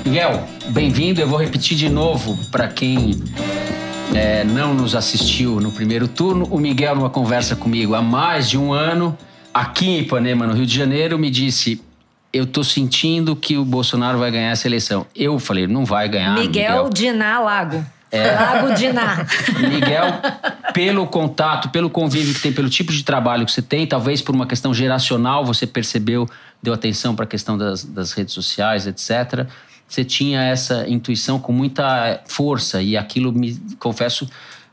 Miguel, bem-vindo. Eu vou repetir de novo para quem não nos assistiu no primeiro turno. O Miguel, numa conversa comigo há mais de um ano, aqui em Ipanema, no Rio de Janeiro, me disse: eu tô sentindo que o Bolsonaro vai ganhar essa eleição. Eu falei: não vai ganhar, Miguel. Diná Lago. Lago Diná. Miguel, pelo contato, pelo convívio que tem, pelo tipo de trabalho que você tem, talvez por uma questão geracional, você percebeu, deu atenção para a questão das redes sociais, etc., você tinha essa intuição com muita força e aquilo, me confesso,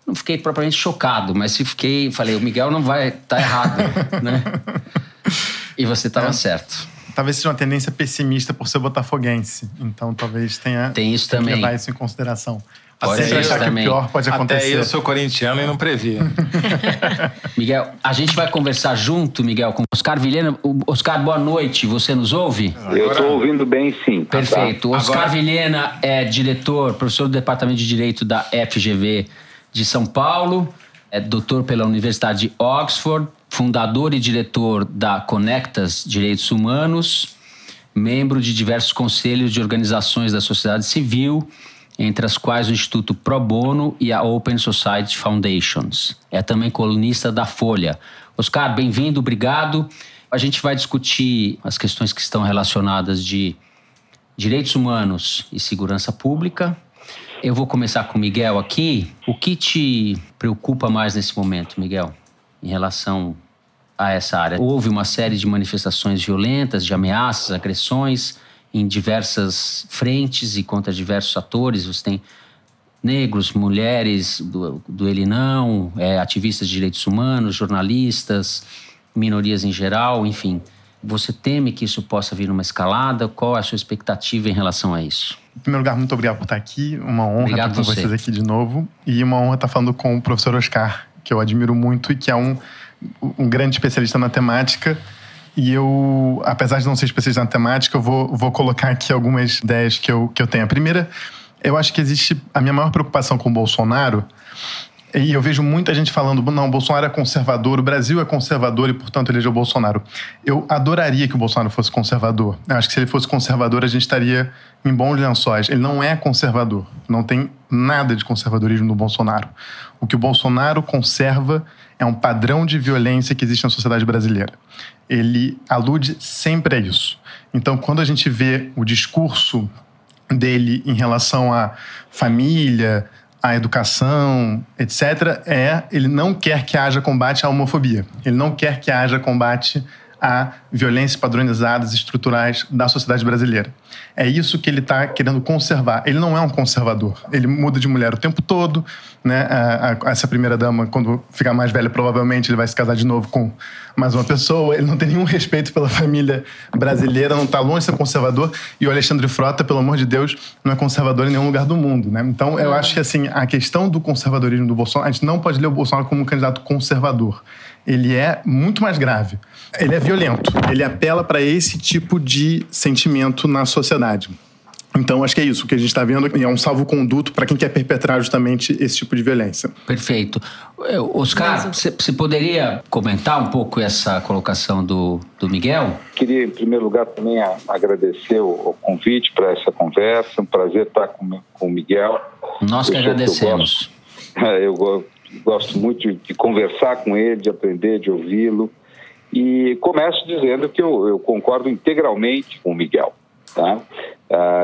não fiquei propriamente chocado, mas falei, o Miguel não vai estar errado, né? E você estava certo. Talvez seja uma tendência pessimista por ser botafoguense, então talvez tem isso também. Que levar isso em consideração. Pode sempre achar também. Que o pior pode acontecer. Até eu sou corintiano e não previa. Miguel, a gente vai conversar junto, Miguel, com o Oscar Vilhena. Oscar, boa noite. Você nos ouve? Eu estou ouvindo bem, sim. Perfeito. Tá. Oscar Vilhena é diretor, professor do Departamento de Direito da FGV de São Paulo, é doutor pela Universidade de Oxford, fundador e diretor da Conectas Direitos Humanos, membro de diversos conselhos de organizações da sociedade civil, entre as quais o Instituto Pro Bono e a Open Society Foundations. É também colunista da Folha. Oscar, bem-vindo, obrigado. A gente vai discutir as questões que estão relacionadas de direitos humanos e segurança pública. Eu vou começar com o Miguel aqui. O que te preocupa mais nesse momento, Miguel, em relação a essa área? Houve uma série de manifestações violentas, de ameaças, agressões, em diversas frentes e contra diversos atores. Você tem negros, mulheres do Ele Não, ativistas de direitos humanos, jornalistas, minorias em geral, enfim. Você teme que isso possa vir numa escalada? Qual é a sua expectativa em relação a isso? Em primeiro lugar, muito obrigado por estar aqui. Uma honra estar com vocês aqui de novo. E uma honra estar falando com o professor Oscar, que eu admiro muito e que é um grande especialista na temática. E eu, apesar de não ser especialista na temática, eu vou colocar aqui algumas ideias que eu tenho. A primeira, eu acho que existe a minha maior preocupação com o Bolsonaro, e eu vejo muita gente falando, não, o Bolsonaro é conservador, o Brasil é conservador e, portanto, elegeu o Bolsonaro. Eu adoraria que o Bolsonaro fosse conservador. Eu acho que se ele fosse conservador, a gente estaria em bons lençóis. Ele não é conservador. Não tem nada de conservadorismo no Bolsonaro. O que o Bolsonaro conserva é um padrão de violência que existe na sociedade brasileira. Ele alude sempre a isso. Então, quando a gente vê o discurso dele em relação à família, à educação, etc., ele não quer que haja combate à homofobia. Ele não quer que haja combate a violências padronizadas estruturais da sociedade brasileira. É isso que ele está querendo conservar. Ele não é um conservador. Ele muda de mulher o tempo todo, né? Essa primeira-dama, quando ficar mais velha, provavelmente ele vai se casar de novo com mais uma pessoa. Ele não tem nenhum respeito pela família brasileira, não está longe de ser conservador. E o Alexandre Frota, pelo amor de Deus, não é conservador em nenhum lugar do mundo, né? Então, eu acho que assim, a questão do conservadorismo do Bolsonaro, a gente não pode ler o Bolsonaro como um candidato conservador. Ele é muito mais grave. Ele é violento. Ele apela para esse tipo de sentimento na sociedade. Então, acho que é isso. O que a gente está vendo é um salvo-conduto para quem quer perpetrar justamente esse tipo de violência. Perfeito. Oscar, você poderia comentar um pouco essa colocação do Miguel? Queria, em primeiro lugar, também agradecer o convite para essa conversa. É um prazer estar com o Miguel. Nós que agradecemos. Eu gosto muito de conversar com ele, de aprender, de ouvi-lo. E começo dizendo que eu concordo integralmente com o Miguel. Tá?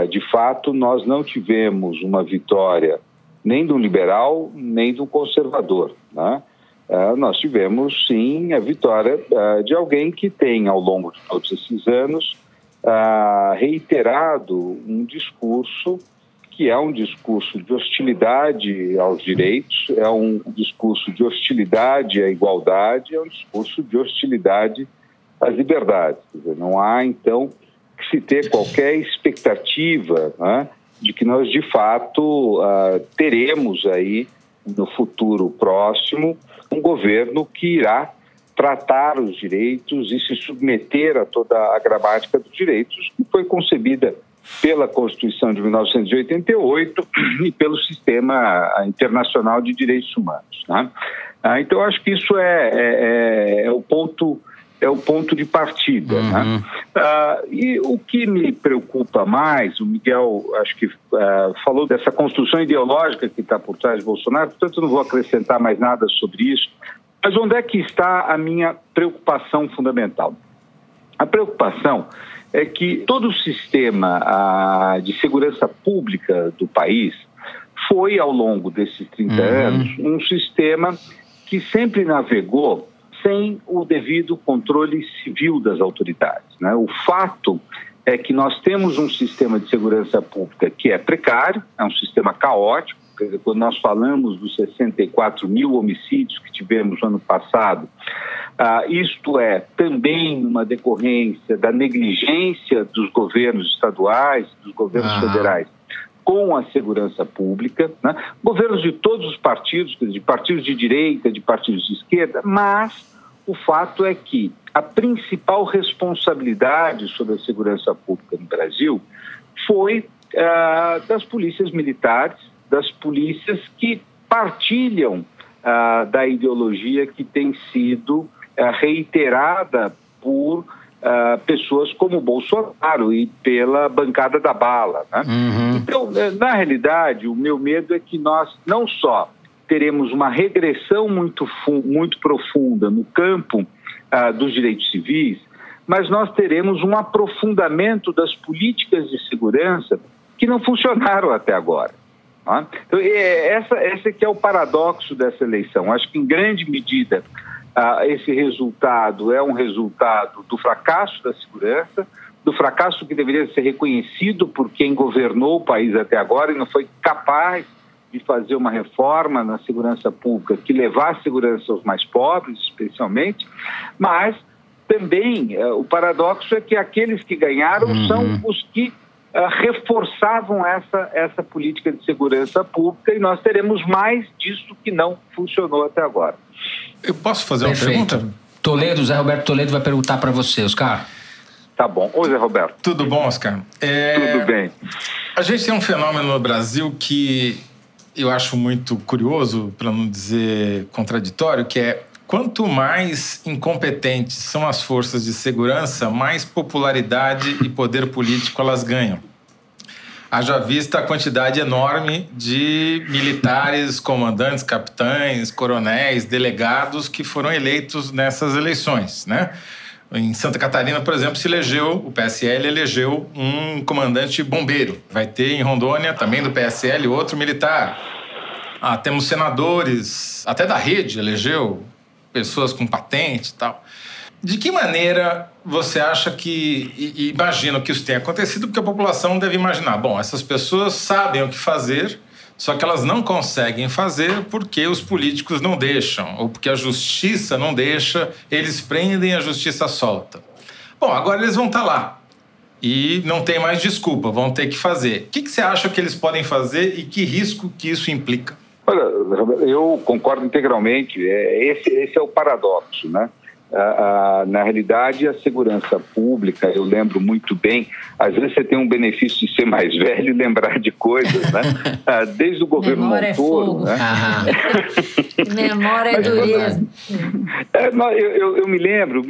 De fato, nós não tivemos uma vitória nem do liberal, nem do conservador. Né? Nós tivemos, sim, a vitória de alguém que tem, ao longo de todos esses anos, reiterado um discurso que é um discurso de hostilidade aos direitos, é um discurso de hostilidade à igualdade, é um discurso de hostilidade às liberdades. Quer dizer, não há, então, que se ter qualquer expectativa, né, de que nós, de fato, teremos aí, no futuro próximo, um governo que irá tratar os direitos e se submeter a toda a gramática dos direitos que foi concebida pela Constituição de 1988 e pelo Sistema Internacional de Direitos Humanos. Né? Então, acho que isso é o ponto é o ponto de partida. Né? E o que me preocupa mais, o Miguel acho que falou dessa construção ideológica que está por trás de Bolsonaro, portanto eu não vou acrescentar mais nada sobre isso, mas onde é que está a minha preocupação fundamental? A preocupação é que todo o sistema de segurança pública do país foi, ao longo desses 30 anos, um sistema que sempre navegou sem o devido controle civil das autoridades. Né? O fato é que nós temos um sistema de segurança pública que é precário, é um sistema caótico. Quer dizer, quando nós falamos dos 64 mil homicídios que tivemos no ano passado, isto é também uma decorrência da negligência dos governos estaduais, dos governos federais, com a segurança pública, né? Governos de todos os partidos, de partidos de direita, de partidos de esquerda, mas o fato é que a principal responsabilidade sobre a segurança pública no Brasil foi das polícias militares, das polícias que partilham da ideologia que tem sido reiterada por pessoas como Bolsonaro e pela bancada da bala. Né? Então, na realidade, o meu medo é que nós não só teremos uma regressão muito profunda no campo dos direitos civis, mas nós teremos um aprofundamento das políticas de segurança que não funcionaram até agora. Né? Então, esse que é o paradoxo dessa eleição. Acho que, em grande medida, esse resultado é um resultado do fracasso da segurança, do fracasso que deveria ser reconhecido por quem governou o país até agora e não foi capaz de fazer uma reforma na segurança pública que levasse segurança aos mais pobres, especialmente, mas também o paradoxo é que aqueles que ganharam são os que reforçavam essa política de segurança pública e nós teremos mais disso que não funcionou até agora. Eu posso fazer uma pergunta? Zé Roberto Toledo vai perguntar para você, Oscar. Tá bom. Oi, Zé Roberto. Tudo bom, Oscar? Tudo bem. A gente tem um fenômeno no Brasil que eu acho muito curioso, para não dizer contraditório, que é quanto mais incompetentes são as forças de segurança, mais popularidade e poder político elas ganham. Haja vista a quantidade enorme de militares, comandantes, capitães, coronéis, delegados que foram eleitos nessas eleições, né? Em Santa Catarina, por exemplo, o PSL elegeu um comandante bombeiro. Vai ter em Rondônia, também do PSL, outro militar. Temos senadores, até da rede elegeu pessoas com patente e tal. De que maneira você acha que, imagino que isso tenha acontecido, porque a população deve imaginar, bom, essas pessoas sabem o que fazer, só que elas não conseguem fazer porque os políticos não deixam, ou porque a justiça não deixa, eles prendem, a justiça solta. Bom, agora eles vão estar lá e não tem mais desculpa, vão ter que fazer. O que você acha que eles podem fazer e que risco que isso implica? Olha, eu concordo integralmente, esse é o paradoxo, né? Na realidade, a segurança pública, eu lembro muito bem, às vezes você tem um benefício de ser mais velho e lembrar de coisas, né? Desde o governo Memória Montoro, é fogo. Né? Memória é dureza. Eu me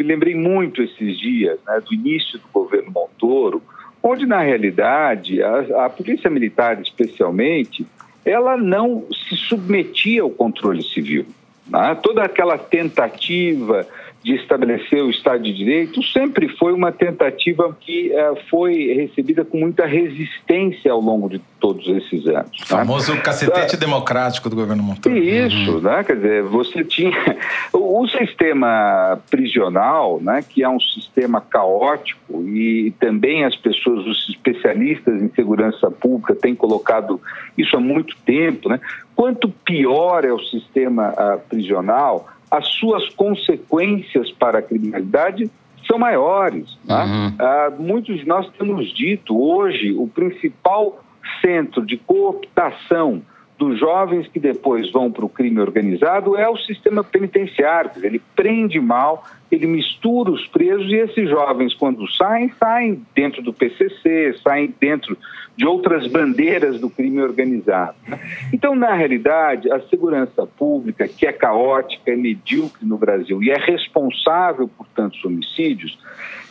lembrei muito esses dias, né, do início do governo Montoro, onde, na realidade, a Polícia Militar, especialmente, ela não se submetia ao controle civil. Né? Toda aquela tentativa de estabelecer o Estado de Direito sempre foi uma tentativa que foi recebida com muita resistência ao longo de todos esses anos. O famoso cacetete democrático do governo Montoro. Isso, né? Quer dizer, você tinha o sistema prisional, né? Que é um sistema caótico e também as pessoas, os especialistas em segurança pública têm colocado isso há muito tempo, né? Quanto pior é o sistema prisional, as suas consequências para a criminalidade são maiores. Tá? Muitos de nós temos dito hoje o principal centro de cooptação dos jovens que depois vão para o crime organizado é o sistema penitenciário. Ele prende mal, ele mistura os presos e esses jovens, quando saem dentro do PCC, saem dentro de outras bandeiras do crime organizado. Então, na realidade, a segurança pública, que é caótica, é medíocre no Brasil e é responsável por tantos homicídios,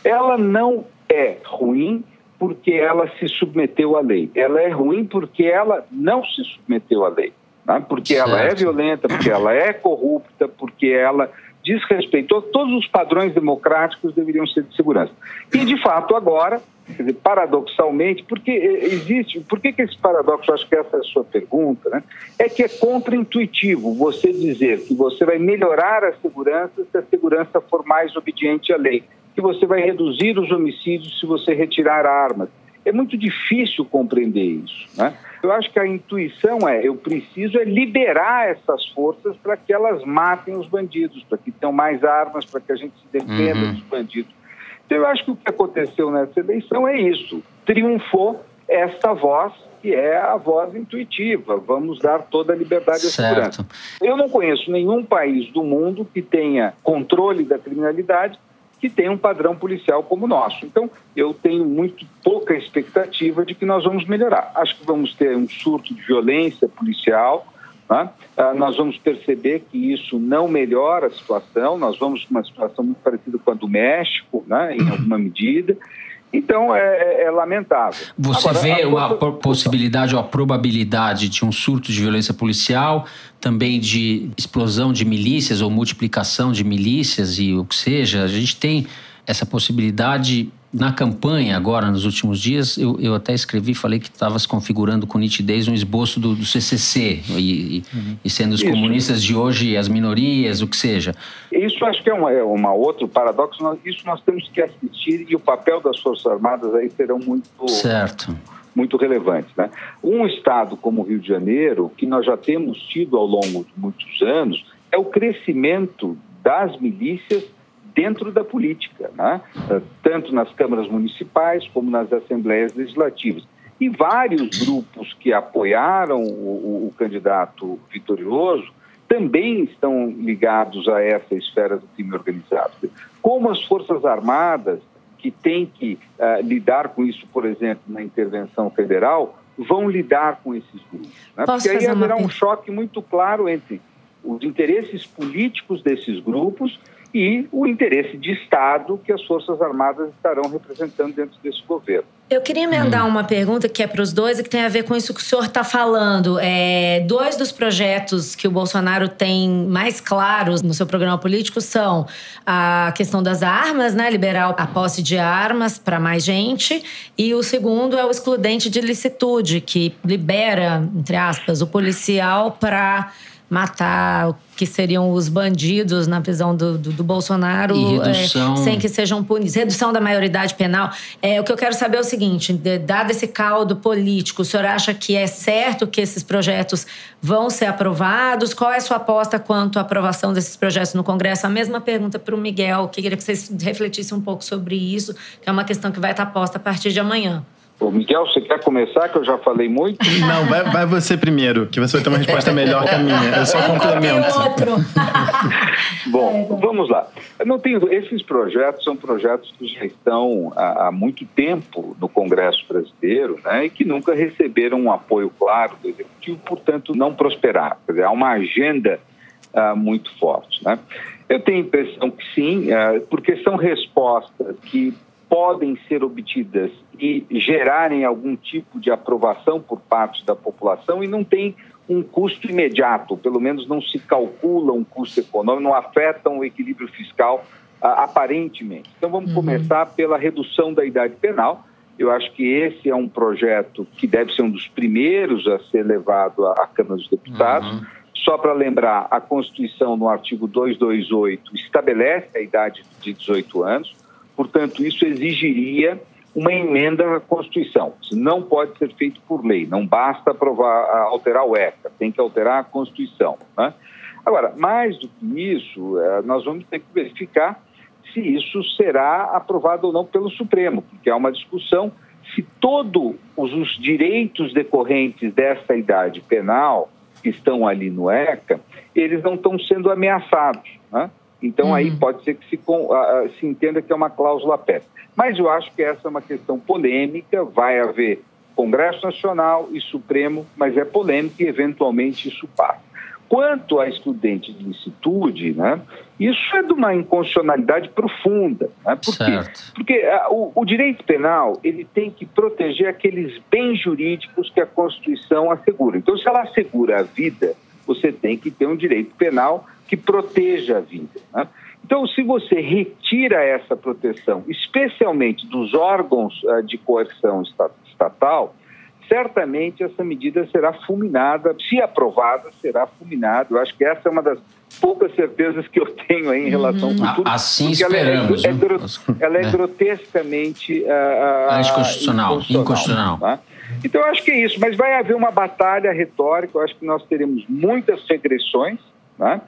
ela não é ruim porque ela se submeteu à lei. Ela é ruim porque ela não se submeteu à lei. Né? Porque certo. Ela é violenta, porque ela é corrupta, porque ela desrespeitou todos os padrões democráticos que deveriam ser de segurança. E, de fato, agora, quer dizer, paradoxalmente, por que esse paradoxo, acho que essa é a sua pergunta, né? É que é contraintuitivo você dizer que você vai melhorar a segurança se a segurança for mais obediente à lei, que você vai reduzir os homicídios se você retirar armas. É muito difícil compreender isso, né? Eu acho que a intuição eu preciso liberar essas forças para que elas matem os bandidos, para que tenham mais armas, para que a gente se defenda dos bandidos. Então, eu acho que o que aconteceu nessa eleição é isso. Triunfou esta voz, que é a voz intuitiva. Vamos dar toda a liberdade à segurança. Eu não conheço nenhum país do mundo que tenha controle da criminalidade que tenha um padrão policial como o nosso. Então, eu tenho muito pouca expectativa de que nós vamos melhorar. Acho que vamos ter um surto de violência policial, né? Nós vamos perceber que isso não melhora a situação, nós vamos para uma situação muito parecida com a do México, né? Em alguma medida. Então, é lamentável. Você vê uma possibilidade ou a probabilidade de um surto de violência policial, também de explosão de milícias ou multiplicação de milícias e o que seja? A gente tem essa possibilidade na campanha agora, nos últimos dias. Eu até escrevi, falei que estava se configurando com nitidez um esboço do CCC e sendo os comunistas de hoje as minorias, o que seja. Isso acho que é uma outro paradoxo. Isso nós temos que assistir e o papel das Forças Armadas aí serão muito relevantes, né? Um estado como o Rio de Janeiro, que nós já temos tido ao longo de muitos anos, é o crescimento das milícias dentro da política, né? Tanto nas câmaras municipais como nas assembleias legislativas. E vários grupos que apoiaram o candidato vitorioso também estão ligados a essa esfera do crime organizado. Como as Forças Armadas, que têm que lidar com isso, por exemplo, na intervenção federal, vão lidar com esses grupos. Né? Porque aí haverá um choque muito claro entre os interesses políticos desses grupos e o interesse de Estado que as Forças Armadas estarão representando dentro desse governo. Eu queria emendar uma pergunta que é para os dois e que tem a ver com isso que o senhor está falando. Dois dos projetos que o Bolsonaro tem mais claros no seu programa político são a questão das armas, né? Liberar a posse de armas para mais gente. E o segundo é o excludente de licitude, que libera, entre aspas, o policial para matar o que seriam os bandidos na visão do Bolsonaro, sem que sejam punidos. Redução da maioridade penal. O que eu quero saber é o seguinte, dado esse caldo político, o senhor acha que é certo que esses projetos vão ser aprovados? Qual é a sua aposta quanto à aprovação desses projetos no Congresso? A mesma pergunta para o Miguel, que queria que vocês refletissem um pouco sobre isso, que é uma questão que vai estar posta a partir de amanhã. Ô, Miguel, você quer começar, que eu já falei muito? Não, vai você primeiro, que você vai ter uma resposta melhor que a minha. Eu só complemento. Bom, vamos lá. Esses projetos são projetos que já estão há muito tempo no Congresso brasileiro, né, e que nunca receberam um apoio claro do Executivo, portanto, não prosperaram. Quer dizer, há uma agenda muito forte, né? Eu tenho a impressão que sim, porque são respostas que podem ser obtidas e gerarem algum tipo de aprovação por parte da população e não tem um custo imediato, pelo menos não se calcula um custo econômico, não afetam o equilíbrio fiscal aparentemente. Então vamos começar pela redução da idade penal. Eu acho que esse é um projeto que deve ser um dos primeiros a ser levado à Câmara dos Deputados. Só para lembrar, a Constituição, no artigo 228, estabelece a idade de 18 anos. Portanto, isso exigiria uma emenda à Constituição. Isso não pode ser feito por lei, não basta alterar o ECA, tem que alterar a Constituição, né? Agora, mais do que isso, nós vamos ter que verificar se isso será aprovado ou não pelo Supremo, porque há uma discussão se todos os direitos decorrentes dessa idade penal que estão ali no ECA, eles não estão sendo ameaçados, né? Então aí pode ser que se entenda que é uma cláusula PEP. Mas eu acho que essa é uma questão polêmica, vai haver Congresso Nacional e Supremo, mas é polêmico e eventualmente isso passa. Quanto a estudante de licitude, né, isso é de uma inconstitucionalidade profunda. Né? Por quê? Porque o direito penal ele tem que proteger aqueles bens jurídicos que a Constituição assegura. Então, se ela assegura a vida, você tem que ter um direito penal que proteja a vida. Né? Então, se você retira essa proteção, especialmente dos órgãos de coerção estatal, certamente essa medida será fulminada, se aprovada, será fulminada. Eu acho que essa é uma das poucas certezas que eu tenho aí em relação ao futuro. Assim esperamos. Ela é grotescamente inconstitucional. Tá? Então, eu acho que é isso. Mas vai haver uma batalha retórica. Eu acho que nós teremos muitas regressões, né?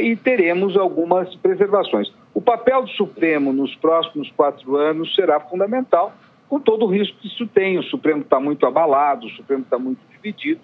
E teremos algumas preservações. O papel do Supremo nos próximos 4 anos será fundamental, com todo o risco que isso tem. O Supremo está muito abalado, o Supremo está muito dividido,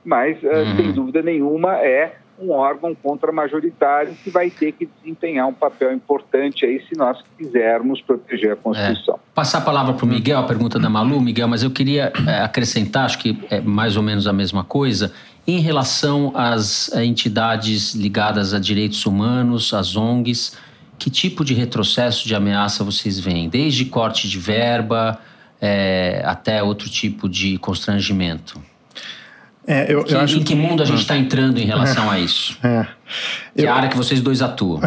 mas, sem dúvida nenhuma, é um órgão contramajoritário que vai ter que desempenhar um papel importante aí se nós quisermos proteger a Constituição. Passar a palavra para o Miguel, a pergunta da Malu, Miguel, mas eu queria acrescentar, acho que é mais ou menos a mesma coisa, em relação às entidades ligadas a direitos humanos, às ONGs, que tipo de retrocesso, de ameaça vocês veem? Desde corte de verba até outro tipo de constrangimento? Eu acho em que mundo a gente está entrando em relação a isso? Que é a área que vocês dois atuam.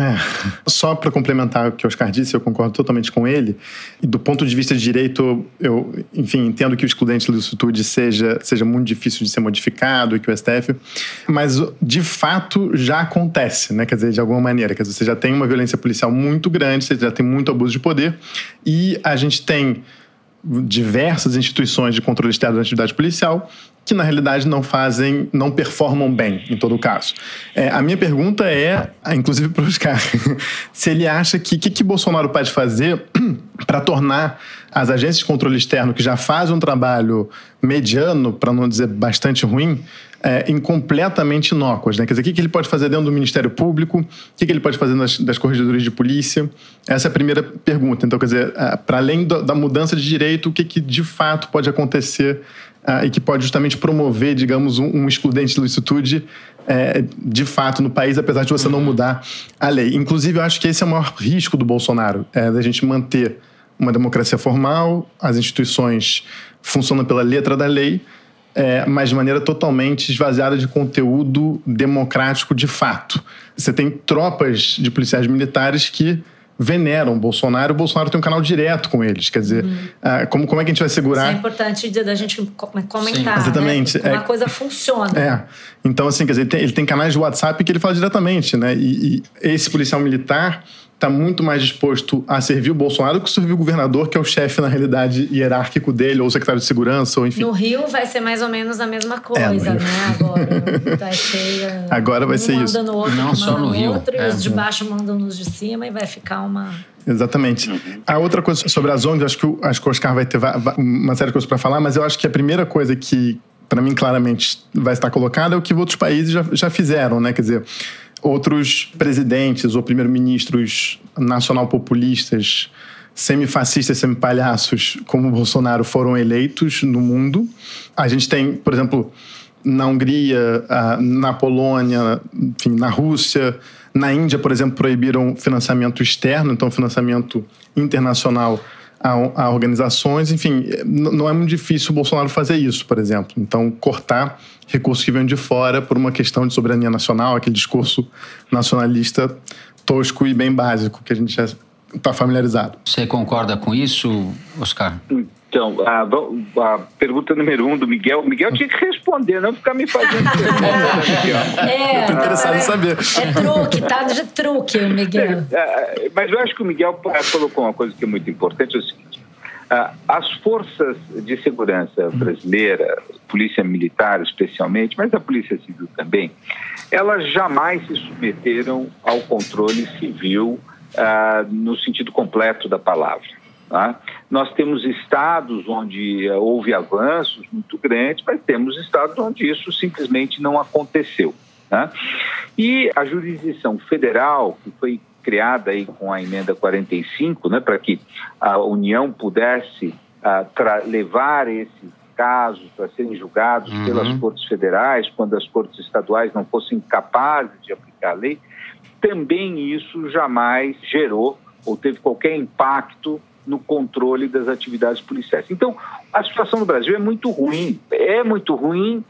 Só para complementar o que o Oscar disse, eu concordo totalmente com ele. E do ponto de vista de direito, eu, enfim, entendo que o excludente de licitude seja muito difícil de ser modificado e que o STF... Mas, de fato, já acontece, né? Quer dizer, de alguma maneira. Quer dizer, você já tem uma violência policial muito grande, você já tem muito abuso de poder e a gente tem diversas instituições de controle externo da atividade policial que, na realidade, não performam bem, em todo caso. A minha pergunta inclusive para o Oscar, se ele acha que Bolsonaro pode fazer para tornar as agências de controle externo, que já fazem um trabalho mediano, para não dizer bastante ruim, completamente inócuas, né? Quer dizer, o que ele pode fazer dentro do Ministério Público, o que ele pode fazer das corregedorias de polícia? Essa é a primeira pergunta. Então, quer dizer, para além da mudança de direito, o que de fato pode acontecer e que pode justamente promover, digamos, um excludente de licitude de fato no país, apesar de você não mudar a lei. Inclusive, eu acho que esse é o maior risco do Bolsonaro, da gente manter uma democracia formal, as instituições funcionam pela letra da lei, mas de maneira totalmente esvaziada de conteúdo democrático de fato. Você tem tropas de policiais militares que veneram o Bolsonaro tem um canal direto com eles. Quer dizer, como é que a gente vai segurar... Isso é importante da gente comentar, sim, exatamente. Né? Como a coisa funciona. Então, assim, quer dizer, ele tem canais de WhatsApp que ele fala diretamente, né? E esse policial militar está muito mais disposto a servir o Bolsonaro do que servir o governador, que é o chefe, na realidade, hierárquico dele, ou o secretário de segurança, ou enfim. No Rio vai ser mais ou menos a mesma coisa, né? Agora vai ser isso. No outro, não só no Rio. Outro, e os de baixo mandam nos de cima e vai ficar uma... Exatamente. A outra coisa sobre as ONGs, acho que o Oscar vai ter uma série de coisas para falar, mas eu acho que a primeira coisa que, para mim, claramente vai estar colocada é o que outros países já fizeram, né? Quer dizer, outros presidentes ou primeiro-ministros nacional-populistas, semifascistas, semipalhaços, como o Bolsonaro, foram eleitos no mundo. A gente tem, por exemplo, na Hungria, na Polônia, enfim, na Rússia, na Índia, por exemplo, proibiram financiamento externo, então financiamento internacional a organizações. Enfim, não é muito difícil o Bolsonaro fazer isso, por exemplo. Então, cortar recursos que vêm de fora por uma questão de soberania nacional, aquele discurso nacionalista tosco e bem básico que a gente já está familiarizado. Você concorda com isso, Oscar? Então, a pergunta número 1 do Miguel. O Miguel tinha que responder, não ficar me fazendo pergunta. Eu tô interessado em saber. É truque, tá de truque, Miguel. Mas eu acho que o Miguel colocou uma coisa que é muito importante, é o seguinte. As forças de segurança brasileira, polícia militar especialmente, mas a polícia civil também, elas jamais se submeteram ao controle civil no sentido completo da palavra. Tá? Nós temos estados onde houve avanços muito grandes, mas temos estados onde isso simplesmente não aconteceu. Tá? E a jurisdição federal, que foi criada aí com a emenda 45, né, para que a União pudesse levar esses casos para serem julgados pelas cortes federais, quando as cortes estaduais não fossem capazes de aplicar a lei, também isso jamais gerou ou teve qualquer impacto no controle das atividades policiais. Então, a situação no Brasil é muito ruim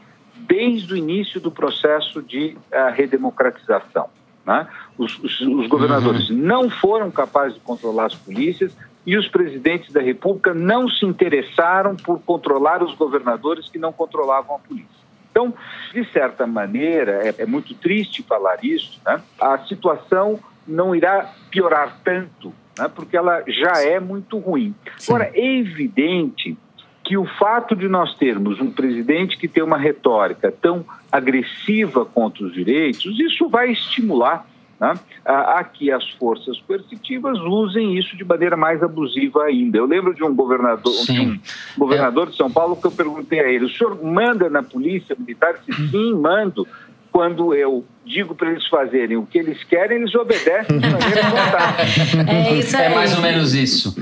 desde o início do processo de redemocratização. Né? Os governadores não foram capazes de controlar as polícias e os presidentes da República não se interessaram por controlar os governadores que não controlavam a polícia. Então, de certa maneira, é muito triste falar isso, né? A situação não irá piorar tanto, né? Porque ela já é muito ruim. Sim. Agora, é evidente que o fato de nós termos um presidente que tem uma retórica tão agressiva contra os direitos, isso vai estimular, né, a que as forças coercitivas usem isso de maneira mais abusiva ainda. Eu lembro de um governador de São Paulo que eu perguntei a ele: o senhor manda na polícia militar? Sim, mando. Quando eu digo para eles fazerem o que eles querem, eles obedecem de maneira fantástica. É isso aí. É mais ou menos isso.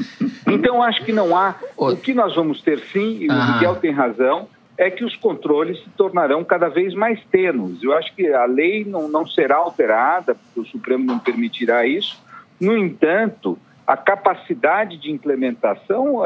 Então, acho que não há... O que nós vamos ter, sim, e o Miguel tem razão, é que os controles se tornarão cada vez mais tênues. Eu acho que a lei não será alterada, porque o Supremo não permitirá isso. No entanto, a capacidade de implementação,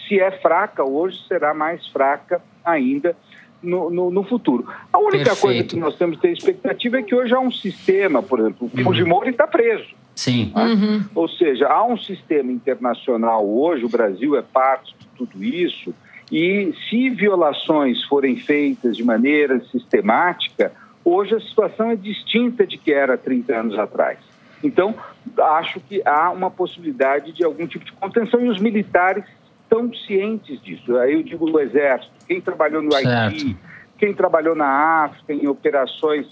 se é fraca hoje, será mais fraca ainda no futuro. A única coisa que nós temos que ter expectativa é que hoje há um sistema, por exemplo, o Fujimori está preso. Sim. Né? Ou seja, há um sistema internacional hoje, o Brasil é parte de tudo isso, e se violações forem feitas de maneira sistemática, hoje a situação é distinta de que era 30 anos atrás. Então, acho que há uma possibilidade de algum tipo de contenção e os militares estão cientes disso. Aí eu digo o Exército, quem trabalhou no Haiti, quem trabalhou na África, em operações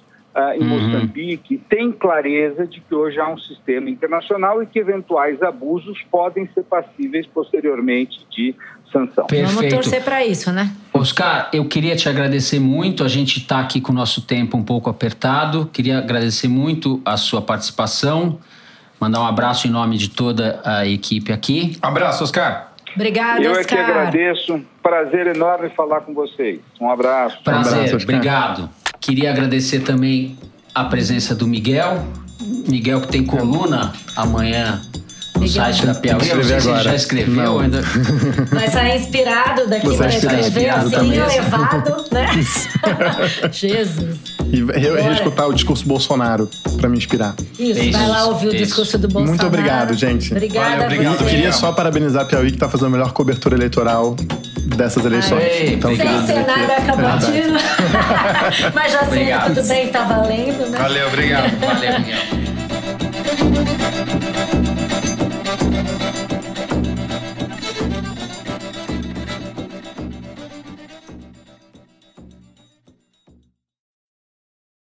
em Moçambique, tem clareza de que hoje há um sistema internacional e que eventuais abusos podem ser passíveis posteriormente de sanção. Perfeito. Vamos torcer para isso, né? Oscar, eu queria te agradecer muito. A gente está aqui com o nosso tempo um pouco apertado. Queria agradecer muito a sua participação. Mandar um abraço em nome de toda a equipe aqui. Abraço, Oscar. Obrigada, Oscar. Eu é que agradeço. Prazer enorme falar com vocês. Um abraço. Prazer, um abraço, obrigado. Queria agradecer também a presença do Miguel. Miguel que tem coluna amanhã no site da Piauí. Eu não sei se ele já escreveu ainda. Vai sair inspirado daqui para escrever assim, elevado, né? Jesus. E reescutar o discurso Bolsonaro para me inspirar. Isso, vai lá ouvir o discurso do Bolsonaro. Muito obrigado, gente. Obrigada. Valeu, obrigado. Eu queria só parabenizar a Piauí, que está fazendo a melhor cobertura eleitoral dessas eleições. Então, sem ser nada acabativo. Mas já sei, tudo bem, tá valendo, né? Valeu, obrigado. Valeu, Miguel.